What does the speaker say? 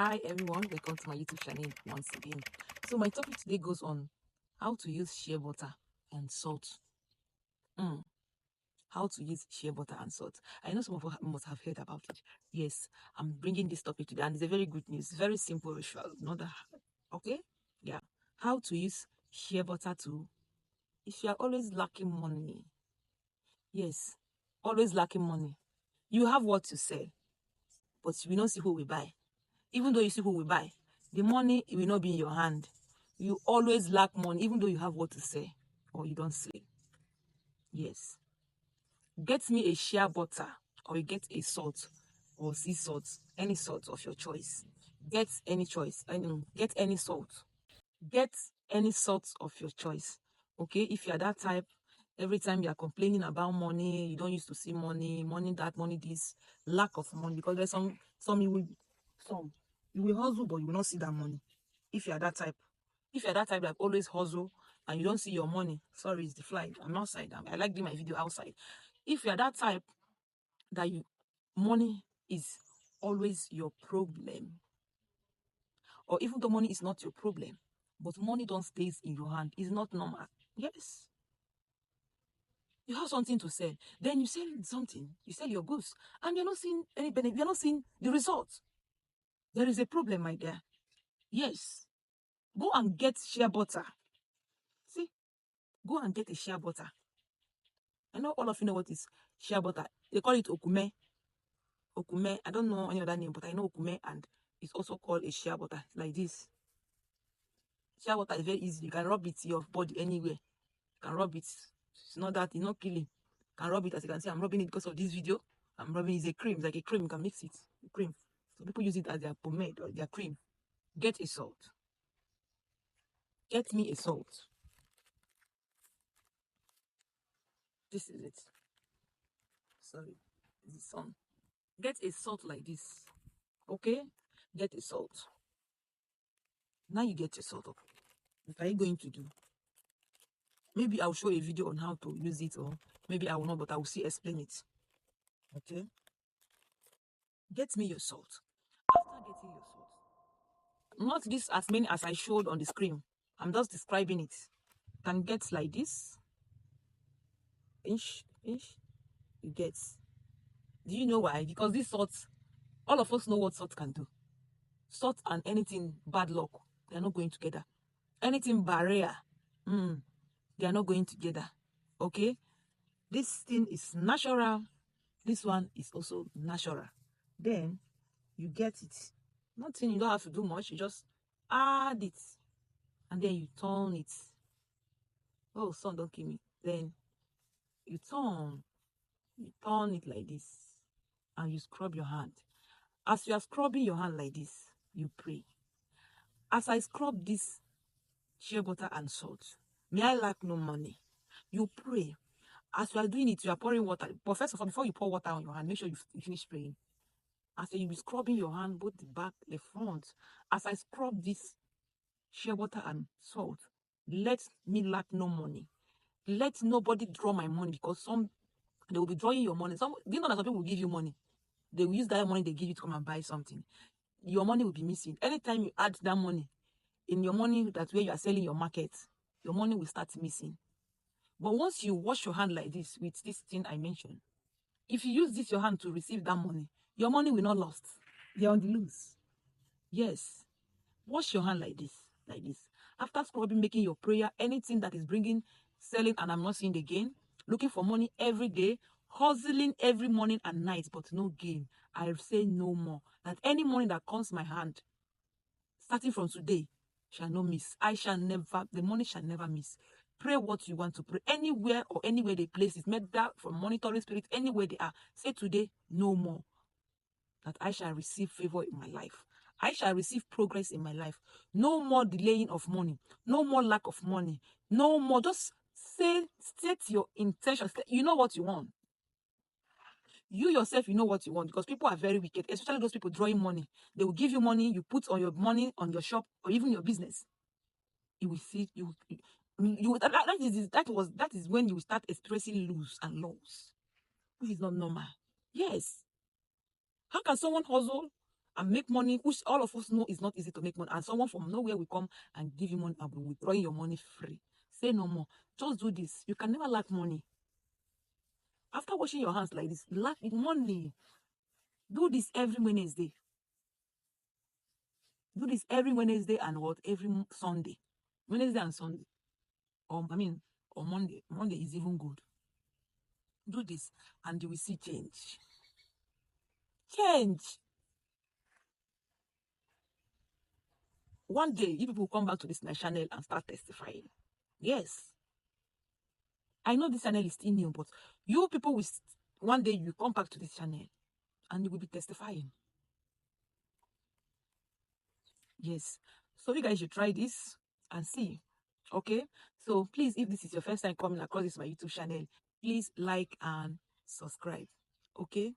Hi everyone, welcome to my YouTube channel once again. So my topic today goes on how to use shea butter and salt. How to use shea butter and salt. I know some of you must have heard about it. Yes, I'm bringing this topic today and it's a very good news. Very simple, not that hard. Okay? Yeah. How to use shea butter to, if you are always lacking money. Yes, always lacking money. You have what to sell, but we don't see who will buy. Even though you see who will buy, the money will not be in your hand. You always lack money, even though you have what to say or you don't say. Yes. Get me a shea butter or you get a salt or sea salt, any salt of your choice. Get any choice. Get any salt. Get any salt of your choice. Okay, if you are that type, every time you are complaining about money, you don't used to see money, money that, money this, lack of money, because there's some you will hustle, but you will not see that money. If you are that type, that always hustle and you don't see your money, sorry, it's the fly. I'm outside. I like doing my video outside. If you are that type that money is always your problem, or even though money is not your problem, but money don't stays in your hand, is not normal. Yes. You have something to sell, then you sell something, you sell your goods, and you're not seeing any benefit, you're not seeing the result. There is a problem, my dear. Yes. Go and get shea butter. See, go and get a shea butter. I know all of you know what is shea butter. They call it okume. Okume. I don't know any other name, but I know okume, and it's also called a shea butter, like this. Shea butter is very easy. You can rub it to your body anywhere. You can rub it. It's not that, it's not killing. You can rub it. As you can see, I'm rubbing it because of this video. I'm rubbing it. It's a cream. It's like a cream. You can mix it. A cream. So people use it as their pomade or their cream. Get a salt. Get me a salt. This is it. Sorry. This is some. Get a salt like this. Okay? Get a salt. Now you get your salt. What are you going to do? Maybe I'll show a video on how to use it, or maybe I will not, but I will see explain it. Okay? Get me your salt. After getting your salt, not this as many as I showed on the screen. I'm just describing it. You can get like this. Inch. You get. Do you know why? Because this salt, all of us know what salt can do. Salt and anything bad luck, they are not going together. Anything barrier, they are not going together. Okay? This thing is natural. This one is also natural. Then you get it. Nothing, you don't have to do much. You just add it. And then you turn it. Oh, son, don't kill me. Then you turn it like this. And you scrub your hand. As you are scrubbing your hand like this, you pray. As I scrub this shea butter and salt, may I lack no money. You pray. As you are doing it, you are pouring water. But first of all, before you pour water on your hand, make sure you finish praying. As you be scrubbing your hand, both the back, the front. As I scrub this shea butter and salt, let me lack no money. Let nobody draw my money, because they will be drawing your money. Do you know that some people will give you money? They will use that money they give you to come and buy something. Your money will be missing. Anytime you add that money in your money, that's where you are selling your market, your money will start missing. But once you wash your hand like this with this thing I mentioned, if you use this your hand to receive that money, your money will not lost. You're on the loose. Yes. Wash your hand like this, like this. After scrubbing, making your prayer, anything that is bringing, selling, and I'm not seeing the gain, looking for money every day, hustling every morning and night, but no gain. I say no more. That any money that comes my hand, starting from today, shall not miss. The money shall never miss. Pray what you want to pray. Anywhere they place it, make that from monitoring spirit, anywhere they are. Say today, no more. That I shall receive favor in my life. I shall receive progress in my life. No more delaying of money. No more lack of money. No more. Just state your intention. You know what you want. You yourself, you know what you want, because people are very wicked, especially those people drawing money. They will give you money, you put on your money on your shop or even your business. You will see, that is when you will start expressing lose and loss, which is not normal. Yes. How can someone hustle and make money, which all of us know is not easy to make money. And someone from nowhere will come and give you money and will withdraw your money free. Say no more. Just do this. You can never lack money. After washing your hands like this, lack money. Do this every Wednesday. Do this every Wednesday and what? Every Sunday. Wednesday and Sunday. Or Monday. Monday is even good. Do this and you will see change. Change. One day, you people will come back to this my channel and start testifying. Yes. I know this channel is still new, but you people will one day you come back to this channel and you will be testifying. Yes. So you guys should try this and see. Okay. So please, if this is your first time coming across this my YouTube channel, please like and subscribe. Okay.